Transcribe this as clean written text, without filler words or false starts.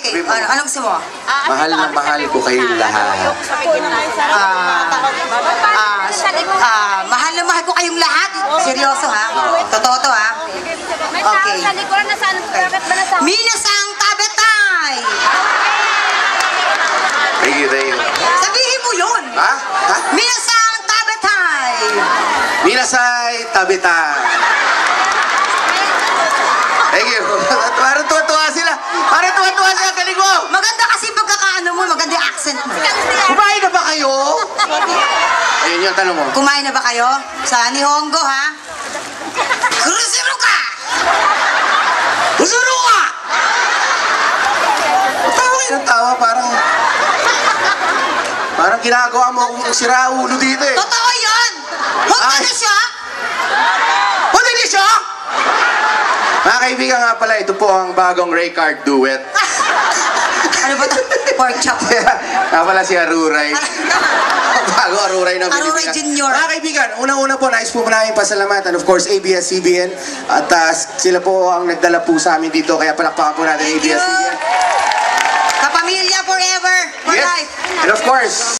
Okay, anong gusto mo? Mahal na mahal ko kayong lahat. Mahal na mahal ko kayong lahat. Seryoso ha? Totoo to ha? Okay. Minasang tabetay! Thank you, thank you. Sabihin mo yun! Ha? Ha? Minasang tabetay! Minasay tabita. Thank you. Parang tuwa-tuwa sila. Parang tuwa-tuwa sila. Galing mo. Maganda kasi pagkakaano mo, maganda yung accent mo. Kumain na ba kayo? Ayun yung tanong mo. Kumain na ba kayo? Sa Nihongo ha? Kurusuro ka! Usuro ka! Tawa kayo ng tawa. Parang ginagawa mo akong sira ulo dito eh. Totoo yun! Huwag ka na siya! Huwag na siya! Mga kaibigan nga pala, ito po ang bagong Raycard duet. Ano ba ito? Pork chop. Nga pala si Aruray. Bago Aruray ng Aruray Pilipinas. Junior. Mga kaibigan, unang-una po, nais po namin pasalamatan. Of course, ABS-CBN. At sila po ang nagdala po sa amin dito. Kaya palakpakan po natin Thank you. ABS-CBN. Kapamilya forever, for Yes. life. And of course,